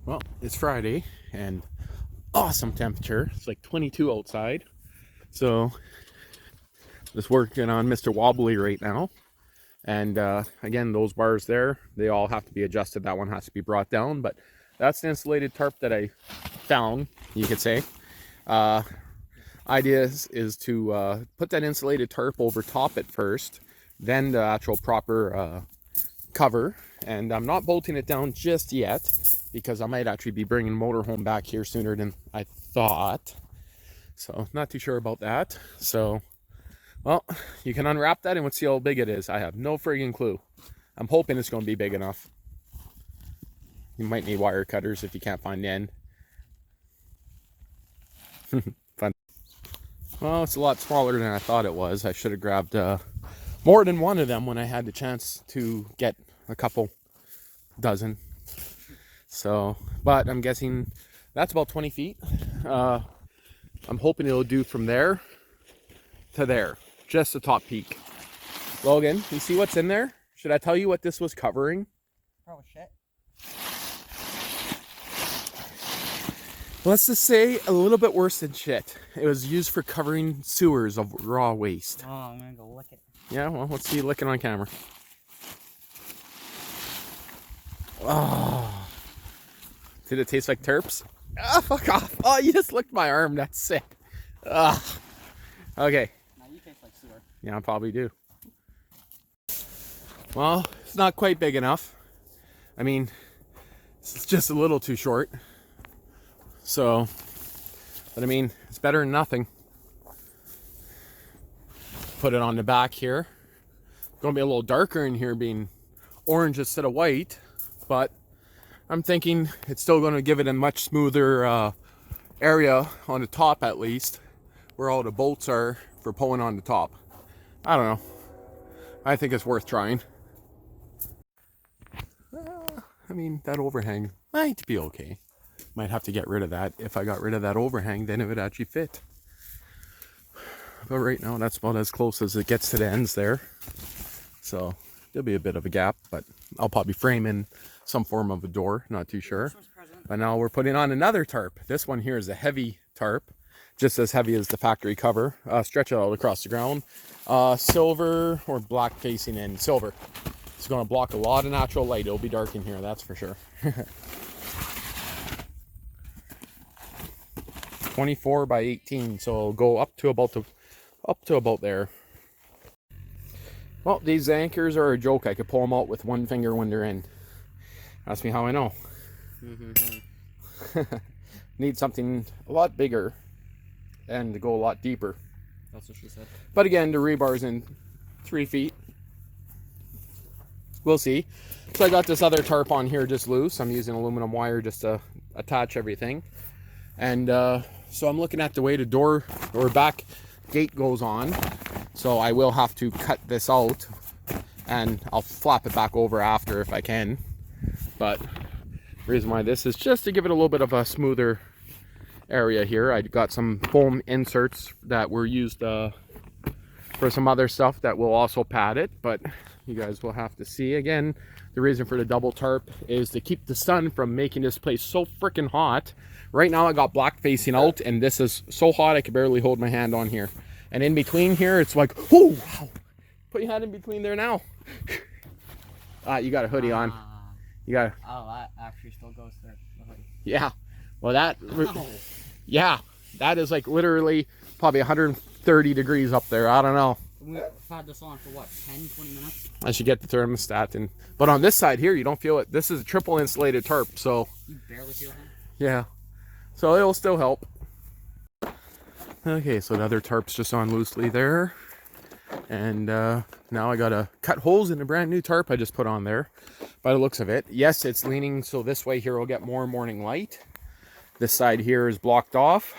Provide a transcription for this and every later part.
Well, it's Friday and awesome temperature. It's like 22 outside. So just working on Mr. Wobbly right now. And again, those bars there, they all have to be adjusted. That one has to be brought down, but that's the insulated tarp that I found, you could say. Idea is to put that insulated tarp over top at first, then the actual proper cover. And I'm not bolting it down just yet because I might actually be bringing motorhome back here sooner than I thought. So not too sure about that. So, well, you can unwrap that and let's see how big it is. I have no friggin' clue. I'm hoping it's going to be big enough. You might need wire cutters if you can't find the end. Fun. Well, it's a lot smaller than I thought it was. I should have grabbed more than one of them when I had the chance to get a couple dozen. So, but I'm guessing that's about 20 feet. I'm hoping it'll do from there to there, just the top peak. Logan, you see what's in there? Should I tell you what this was covering? Oh shit. Let's just say a little bit worse than shit. It was used for covering sewers of raw waste. Oh, I'm gonna go lick it. Yeah, well, let's see you licking on camera. Oh. Did it taste like tarps? Ah, fuck off. Oh, you just licked my arm. That's sick. Ugh. Okay. Now you taste like sewer. Yeah, I probably do. Well, it's not quite big enough. I mean, it's just a little too short. So, but I mean, it's better than nothing. Put it on the back here. It's gonna be a little darker in here being orange instead of white, but I'm thinking it's still gonna give it a much smoother area on the top, at least, where all the bolts are for pulling on the top. I don't know. I think it's worth trying. I mean, that overhang might be okay. Might have to get rid of that. If I got rid of that overhang, then it would actually fit. But right now, that's about as close as it gets to the ends there. So there'll be a bit of a gap, but I'll probably frame in some form of a door. Not too sure. But now we're putting on another tarp. This one here is a heavy tarp, just as heavy as the factory cover. Stretch it out across the ground. Silver or black facing in. Silver. It's going to block a lot of natural light. It'll be dark in here, that's for sure. 24 by 18, so it'll go up to about there. Well, these anchors are a joke. I could pull them out with one finger when they're in. Ask me how I know. Need something a lot bigger and to go a lot deeper. That's what she said. But again, the rebar's in 3 feet. We'll see. So I got this other tarp on here just loose. I'm using aluminum wire just to attach everything. And so I'm looking at the way the door or back gate goes on. So I will have to cut this out and I'll flap it back over after if I can. But the reason why this is just to give it a little bit of a smoother area here. I got some foam inserts that were used for some other stuff that will also pad it, but you guys will have to see. Again, the reason for the double tarp is to keep the sun from making this place so freaking hot. Right now I got black facing out and this is so hot I can barely hold my hand on here. And in between here it's like, oh wow. Put your hand in between there now. You got a hoodie on. You got. Oh, that actually still goes there. Yeah. Well, that. Yeah, that is like literally probably 130 degrees up there. I don't know. We've had this on for what, 10, 20 minutes? I should get the thermostat but on this side here you don't feel it. This is a triple insulated tarp, so. You barely feel it. Yeah. So it'll still help. Okay, so the other tarp's just on loosely there. And now I gotta cut holes in a brand new tarp I just put on there by the looks of it. Yes, it's leaning so this way here will get more morning light. This side here is blocked off.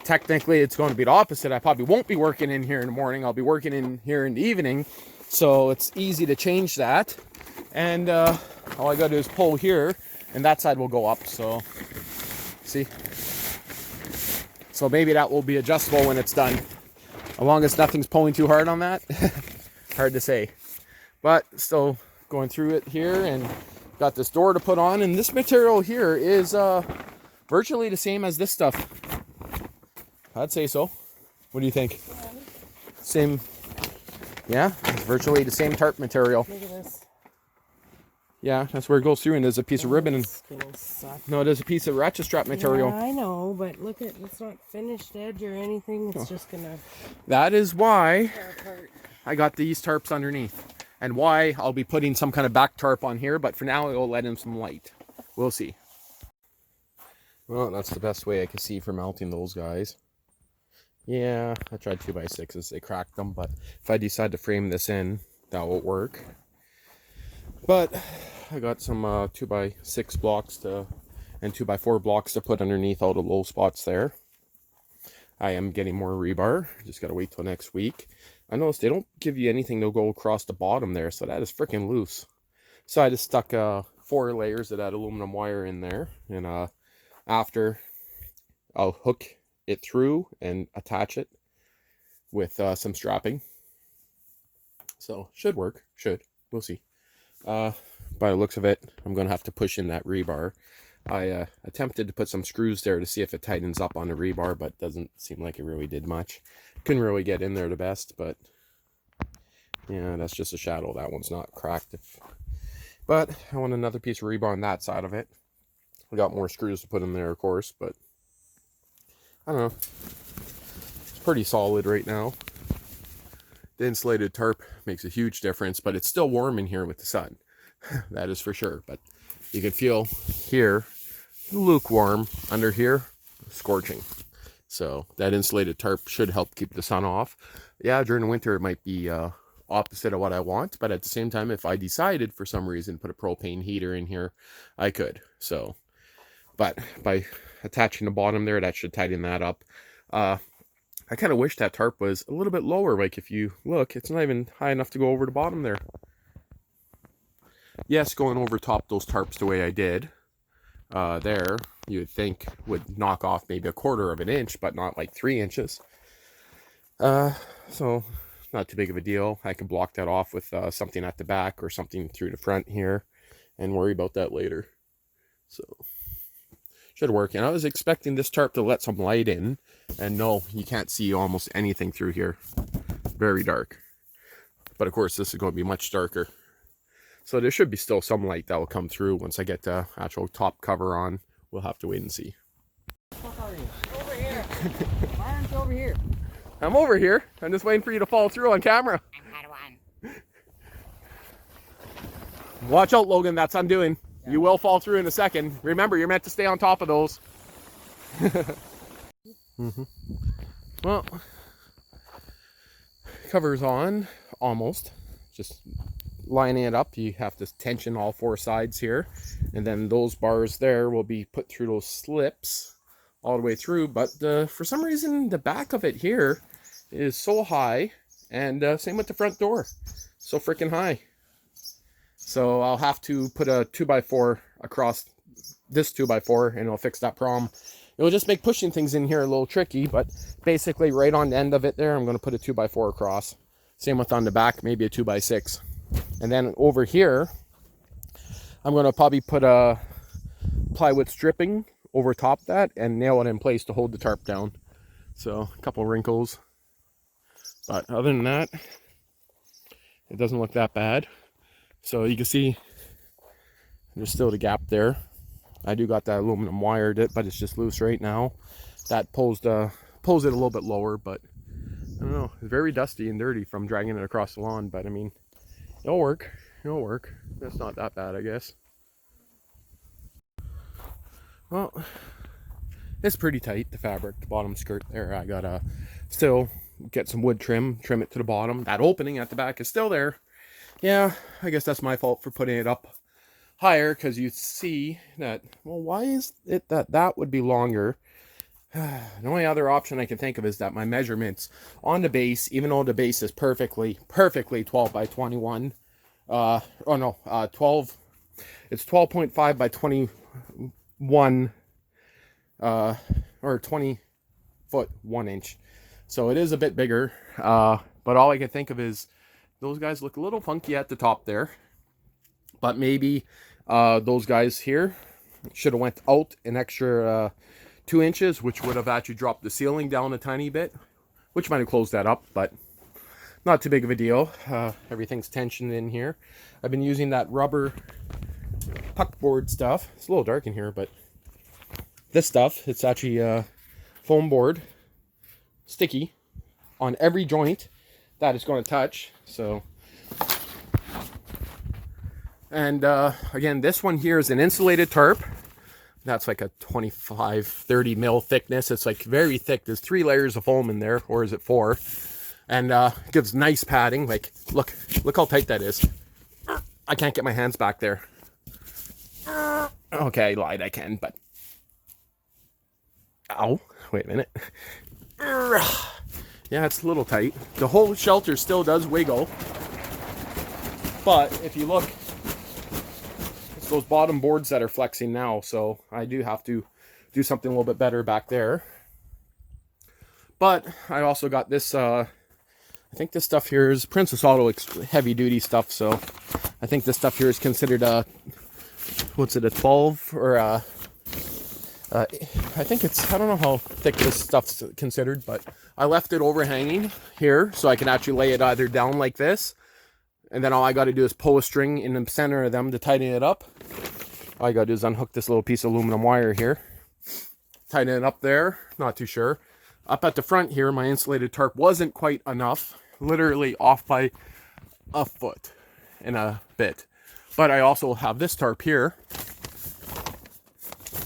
Technically it's going to be the opposite. I probably won't be working in here in the morning. I'll be working in here in the evening. So it's easy to change that. And all I gotta do is pull here and that side will go up. So see? So maybe that will be adjustable when it's done. As long as nothing's pulling too hard on that. Hard to say. But still going through it here and got this door to put on, and this material here is virtually the same as this stuff. I'd say so. What do you think? Same. Yeah, it's virtually the same tarp material. Look at this. Yeah, that's where it goes through, and there's a piece of ribbon. And no, there's a piece of ratchet strap material. Yeah, I know, but look at, it's not finished edge or anything. It's just gonna. That is why fall apart. I got these tarps underneath, and why I'll be putting some kind of back tarp on here. But for now, it'll let in some light. We'll see. Well, that's the best way I can see for mounting those guys. Yeah, I tried 2x6s. They cracked them, but if I decide to frame this in, that won't work. But I got some 2x6 blocks and 2x4 blocks to put underneath all the low spots there. I am getting more rebar. Just got to wait till next week. I noticed they don't give you anything to go across the bottom there, so that is freaking loose. So I just stuck 4 layers of that aluminum wire in there, and after I'll hook it through and attach it with some strapping. So should work. Should. We'll see. By the looks of it, I'm going to have to push in that rebar. I attempted to put some screws there to see if it tightens up on the rebar, but doesn't seem like it really did much. Couldn't really get in there the best, but yeah, that's just a shadow. That one's not cracked. But I want another piece of rebar on that side of it. I got more screws to put in there, of course, but I don't know. It's pretty solid right now. The insulated tarp makes a huge difference, but it's still warm in here with the sun. That is for sure. But you can feel here, lukewarm, under here, scorching. So that insulated tarp should help keep the sun off. Yeah, during the winter it might be opposite of what I want, but at the same time, if I decided for some reason to put a propane heater in here, I could. So, but by attaching the bottom there, that should tighten that up. I kind of wish that tarp was a little bit lower. Like if you look, it's not even high enough to go over the bottom there. Yes, going over top those tarps the way I did there, you would think would knock off maybe 1/4 of an inch, but not like 3 inches. So not too big of a deal. I can block that off with something at the back or something through the front here and worry about that later. So should work. And I was expecting this tarp to let some light in, and no, you can't see almost anything through here. Very dark. But of course, this is going to be much darker. So there should be still some light that will come through once I get the actual top cover on. We'll have to wait and see. What are you? Over here. Why aren't you over here? I'm over here. I'm just waiting for you to fall through on camera. I'm Padawan. Watch out, Logan. That's undoing. Yeah. You will fall through in a second. Remember, you're meant to stay on top of those. Well, cover's on. Almost. Just lining it up. You have to tension all 4 sides here. And then those bars there will be put through those slips all the way through. But for some reason, the back of it here is so high. And same with the front door. So freaking high. So I'll have to put a 2x4 across this 2x4 and it'll fix that problem. It'll just make pushing things in here a little tricky, but basically right on the end of it there, I'm going to put a 2x4 across. Same with on the back, maybe a 2x6. And then over here, I'm going to probably put a plywood stripping over top that and nail it in place to hold the tarp down. So a couple wrinkles. But other than that, it doesn't look that bad. So you can see there's still the gap there. I do got that aluminum wired it, but it's just loose right now. That pulls it a little bit lower, but I don't know. It's very dusty and dirty from dragging it across the lawn, but I mean, it'll work. It'll work. That's not that bad, I guess. Well, it's pretty tight, the fabric, the bottom skirt there. I gotta still get some wood trim it to the bottom. That opening at the back is still there. Yeah, I guess that's my fault for putting it up higher, because you see that, well, why is it that would be longer? The only other option I can think of is that my measurements on the base, even though the base is perfectly 12 by 21, it's 12.5 by 21, or 20 foot 1 inch. So it is a bit bigger, but all I can think of is those guys look a little funky at the top there. But maybe Those guys here should have went out an extra 2 inches, which would have actually dropped the ceiling down a tiny bit, which might have closed that up, but not too big of a deal. Everything's tensioned in here. I've been using that rubber puck board stuff. It's a little dark in here, but this stuff, it's actually foam board, sticky on every joint that it's going to touch. So, and again, this one here is an insulated tarp. That's like a 25-30 mil thickness. It's like very thick. There's 3 layers of foam in there, or is it 4? And gives nice padding. Like, look how tight that is. I can't get my hands back there. Okay, I lied, I can, but ow, wait a minute. Yeah, it's a little tight. The whole shelter still does wiggle, but if you look, it's those bottom boards that are flexing now, so I do have to do something a little bit better back there. But I also got this, I think this stuff here is Princess Auto heavy duty stuff, so I think this stuff here is considered a, what's it, a 12 or a, I think it's, I don't know how thick this stuff's considered, but I left it overhanging here so I can actually lay it either down like this, and then all I got to do is pull a string in the center of them to tighten it up. All I got to do is unhook this little piece of aluminum wire here, tighten it up there, not too sure. Up at the front here, my insulated tarp wasn't quite enough, literally off by a foot and a bit. But I also have this tarp here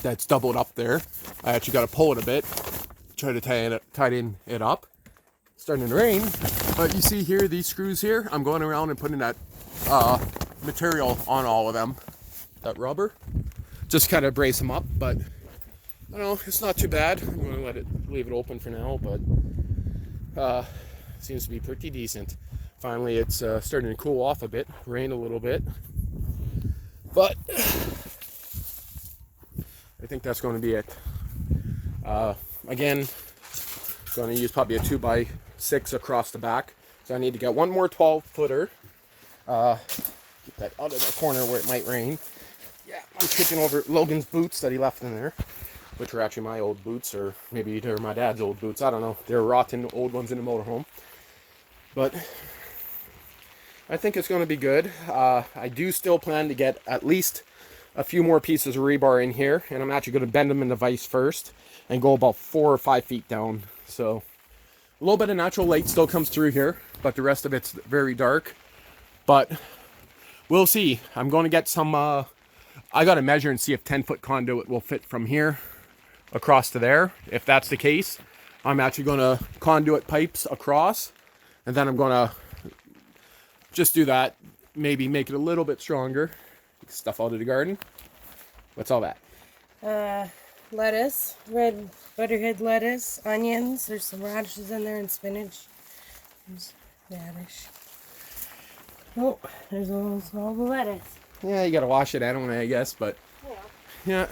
that's doubled up there. I actually got to pull it a bit, try to tighten it up. It's starting to rain, but you see here, these screws here, I'm going around and putting that material on all of them, that rubber, just kind of brace them up. But I don't know, it's not too bad. I'm going to leave it open for now, but seems to be pretty decent. Finally, it's starting to cool off a bit, rain a little bit, but I think that's going to be it. Again, going to use probably a 2x6 across the back. So I need to get one more 12-footer. Get that out of the corner where it might rain. Yeah, I'm tripping over Logan's boots that he left in there, which were actually my old boots, or maybe they're my dad's old boots. I don't know. They're rotten old ones in the motorhome. But I think it's going to be good. I do still plan to get at least a few more pieces of rebar in here, and I'm actually going to bend them in the vise first and go about 4 or 5 feet down. So a little bit of natural light still comes through here, but the rest of it's very dark. But we'll see. I'm going to get some, I got to measure and see if 10-foot conduit will fit from here across to there. If that's the case, I'm actually going to conduit pipes across, and then I'm going to just do that, maybe make it a little bit stronger. Stuff out of the garden. What's all that? Lettuce, red butterhead lettuce, onions. There's some radishes in there and spinach. There's radish. Oh, there's all the lettuce. Yeah, you gotta wash it anyway, I guess, but yeah.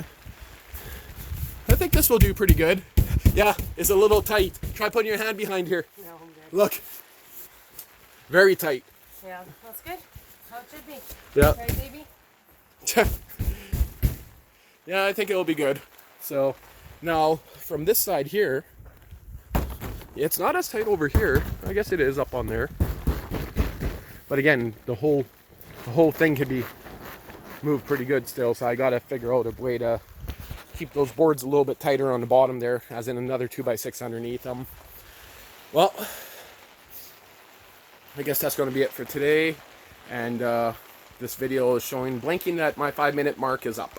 I think this will do pretty good. Yeah, it's a little tight. Try putting your hand behind here. No, I'm good. Look. Very tight. Yeah, that's good. How it should be. Yeah. Right, baby? Yeah, I think it'll be good. So now from this side here, it's not as tight over here. I guess it is up on there. But again, the whole thing could be moved pretty good still. So I gotta figure out a way to keep those boards a little bit tighter on the bottom there, as in another 2x6 underneath them. Well, I guess that's going to be it for today. And this video is showing, blinking that my 5-minute mark is up.